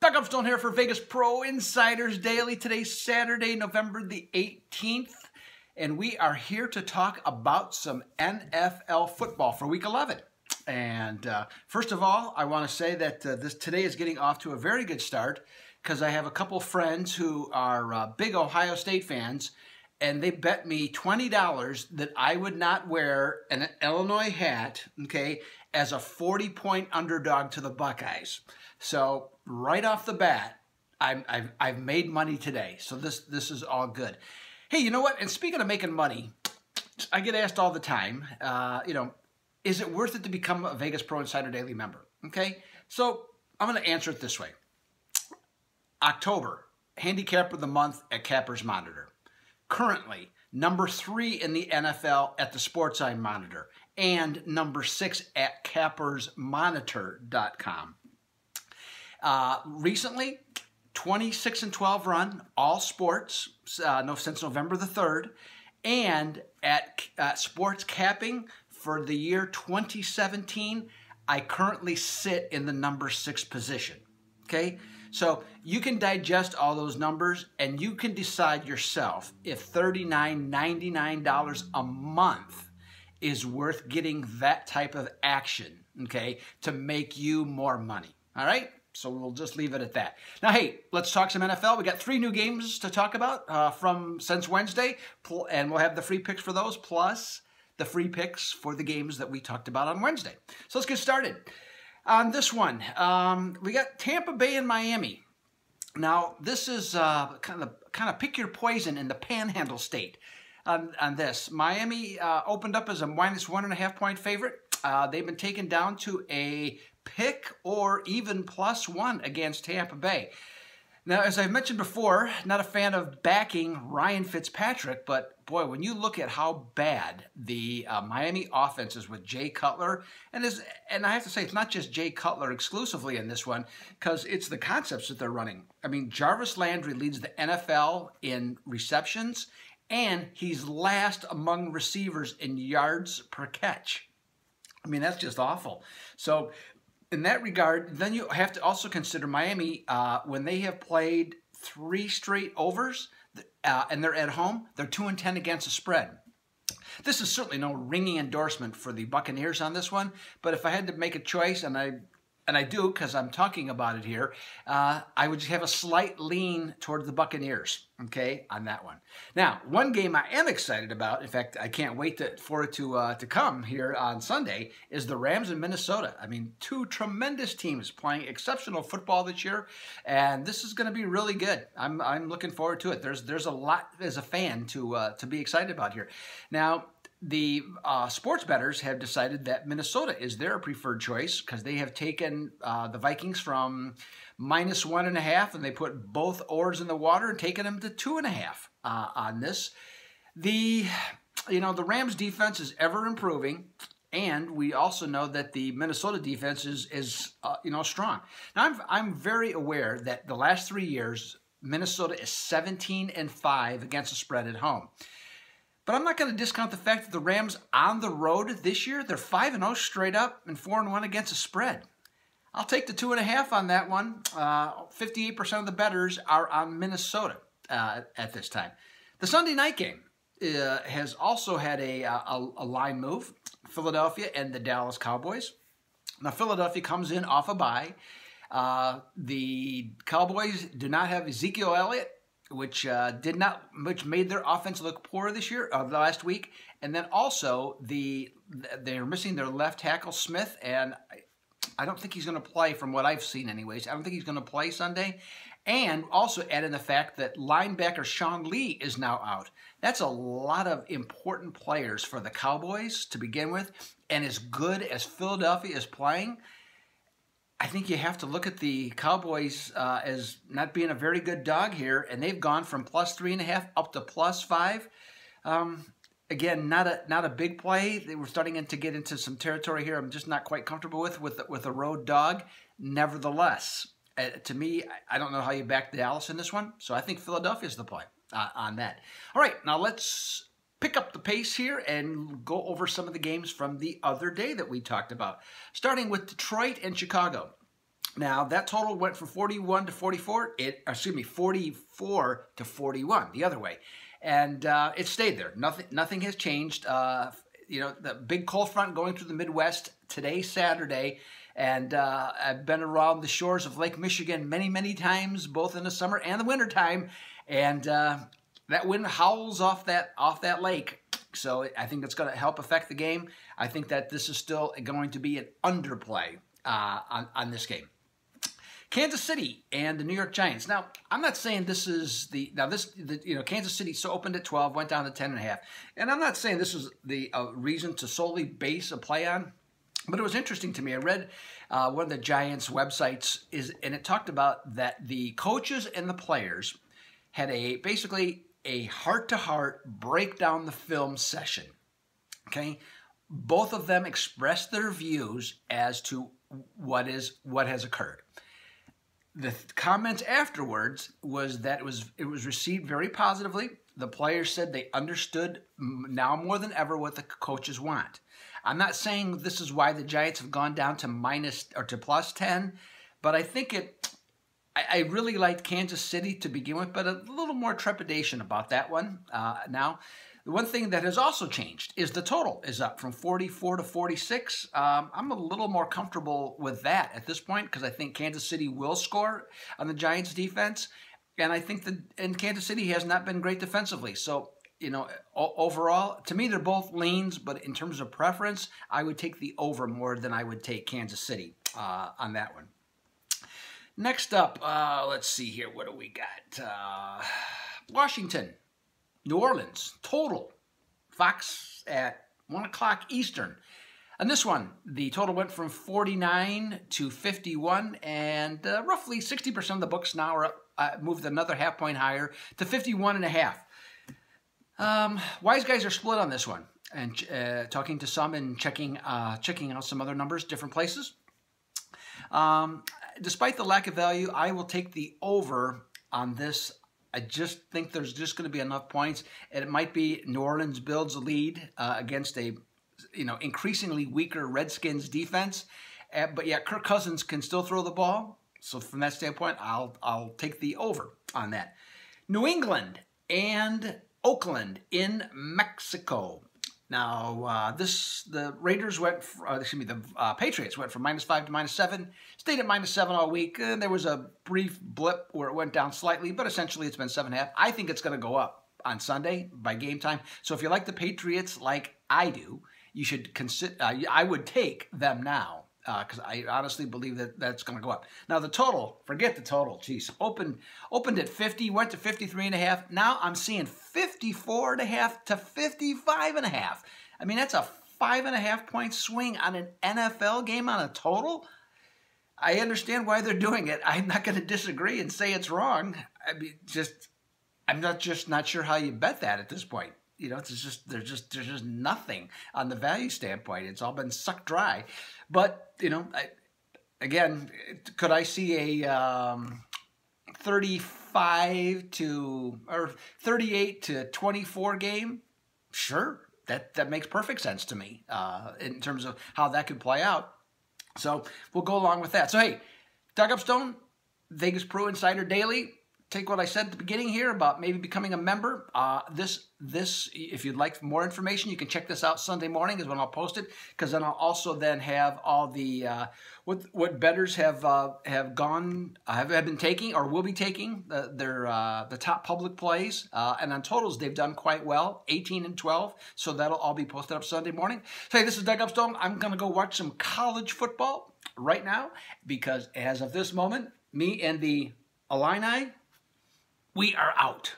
Doug Upstone here for Vegas Pro Insiders Daily. Today's Saturday, November the 18th, and we are here to talk about some NFL football for Week 11. And first of all, I want to say that today is getting off to a very good start because I have a couple friends who are big Ohio State fans, and they bet me $20 that I would not wear an Illinois hat, okay, as a 40-point underdog to the Buckeyes. So right off the bat, I've made money today. So this is all good. Hey, you know what? And speaking of making money, I get asked all the time, is it worth it to become a Vegas Pro Insider Daily member? Okay, so I'm going to answer it this way. October, handicapper of the month at Capper's Monitor. Currently, number 3 in the NFL at TheSportsEye Monitor and number 6 at CappersMonitor.com. Recently, 26-12 run, all sports, since November the 3rd, and at sports capping for the year 2017, I currently sit in the number 6 position. Okay, so you can digest all those numbers and you can decide yourself if $39, $99 a month is worth getting that type of action, okay, to make you more money. All right? So we'll just leave it at that. Now, hey, let's talk some NFL. We got 3 new games to talk about since Wednesday, and we'll have the free picks for those, plus the free picks for the games that we talked about on Wednesday. So let's get started. On this one, we got Tampa Bay and Miami. Now, this is kind of pick your poison in the Panhandle state. On this, Miami opened up as a -1.5 point favorite. They've been taken down to a pick or even +1 against Tampa Bay. Now, as I've mentioned before, not a fan of backing Ryan Fitzpatrick, but boy, when you look at how bad the Miami offense is with Jay Cutler, and I have to say, it's not just Jay Cutler exclusively in this one, because it's the concepts that they're running. I mean, Jarvis Landry leads the NFL in receptions, and he's last among receivers in yards per catch. I mean, that's just awful. So in that regard, then you have to also consider Miami, when they have played 3 straight overs and they're at home, they're 2-10 against the spread. This is certainly no ringing endorsement for the Buccaneers on this one, but if I had to make a choice, and I do because I'm talking about it here, I would have a slight lean toward the Buccaneers, okay, on that one. Now, one game I am excited about, in fact, I can't wait for it to come here on Sunday, is the Rams in Minnesota. I mean, 2 tremendous teams playing exceptional football this year, and this is going to be really good. I'm looking forward to it. There's a lot as a fan to be excited about here. Now, the sports bettors have decided that Minnesota is their preferred choice because they have taken the Vikings from -1.5 and they put both oars in the water and taken them to 2.5 on this. The Rams defense is ever improving, and we also know that the Minnesota defense is strong. Now I'm very aware that the last 3 years Minnesota is 17-5 against the spread at home. But I'm not going to discount the fact that the Rams on the road this year, they're 5-0 straight up and 4-1 against the spread. I'll take the 2.5 on that one. 58% of the bettors are on Minnesota at this time. The Sunday night game has also had a line move. Philadelphia and the Dallas Cowboys. Now, Philadelphia comes in off a bye. The Cowboys do not have Ezekiel Elliott, which made their offense look poor this year, last week, and then also they're missing their left tackle Smith, and I don't think he's going to play from what I've seen, anyways. I don't think he's going to play Sunday, and also add in the fact that linebacker Sean Lee is now out. That's a lot of important players for the Cowboys to begin with, and as good as Philadelphia is playing, I think you have to look at the Cowboys as not being a very good dog here, and they've gone from +3.5 up to +5. Again, not a big play. They were starting to get into some territory here I'm just not quite comfortable with a road dog. Nevertheless, to me, I don't know how you back Dallas in this one, so I think Philadelphia's the play on that. All right, now let's pick up the pace here and go over some of the games from the other day that we talked about, starting with Detroit and Chicago. Now, that total went from 41 to 44. 44 to 41, the other way. And it stayed there. Nothing has changed. The big cold front going through the Midwest today, Saturday. And I've been around the shores of Lake Michigan many, many times, both in the summer and the winter time. And that wind howls off that lake. So I think it's going to help affect the game. I think that this is still going to be an underplay on this game. Kansas City and the New York Giants. Now, I'm not saying this is Kansas City opened at 12, went down to 10.5. And I'm not saying this is the reason to solely base a play on. But it was interesting to me. I read one of the Giants' websites, and it talked about that the coaches and the players had basically a heart-to-heart break down the film session. Okay, both of them expressed their views as to what has occurred. The comments afterwards was that it was received very positively. The players said they understood now more than ever what the coaches want. I'm not saying this is why the Giants have gone down to plus 10, but I think I really liked Kansas City to begin with, but a little more trepidation about that one now. The one thing that has also changed is the total is up from 44 to 46. I'm a little more comfortable with that at this point because I think Kansas City will score on the Giants' defense, and I think and Kansas City has not been great defensively. So, overall, to me, they're both leans, but in terms of preference, I would take the over more than I would take Kansas City on that one. Next up, let's see here. What do we got? Washington. New Orleans, total. Fox at 1 o'clock Eastern. On this one, the total went from 49 to 51, and roughly 60% of the books now are up, moved another half point higher to 51.5. Wise guys are split on this one, and talking to some and checking out some other numbers, different places. Despite the lack of value, I will take the over on this. I just think there's just going to be enough points, and it might be New Orleans builds a lead against a increasingly weaker Redskins defense, but yeah, Kirk Cousins can still throw the ball. So from that standpoint, I'll take the over on that. New England and Oakland in Mexico. Now, the Raiders went, the Patriots went from -5 to -7, stayed at -7 all week. There was a brief blip where it went down slightly, but essentially it's been 7.5. I think it's going to go up on Sunday by game time. So if you like the Patriots like I do, you should consider. I would take them now because I honestly believe that that's going to go up. Now the total, forget the total. Geez, opened at 50, went to 53.5. Now I'm seeing 54.5 to 55.5. I mean, that's a 5.5 point swing on an NFL game on a total. I understand why they're doing it. I'm not going to disagree and say it's wrong. I mean, I'm not sure how you bet that at this point. There's just nothing on the value standpoint. It's all been sucked dry. But, again, could I see a 38 to 24 game? Sure. That makes perfect sense to me in terms of how that could play out. So we'll go along with that. So, hey, Doug Upstone, Vegas Pro Insider Daily. Take what I said at the beginning here about maybe becoming a member. This, if you'd like more information, you can check this out Sunday morning is when I'll post it, because then I'll also then have all the what bettors have been taking or will be taking the top public plays, and on totals they've done quite well, 18 and 12. So that'll all be posted up Sunday morning. So hey, this is Doug Upstone. I'm gonna go watch some college football right now because as of this moment, me and the Illini, we are out.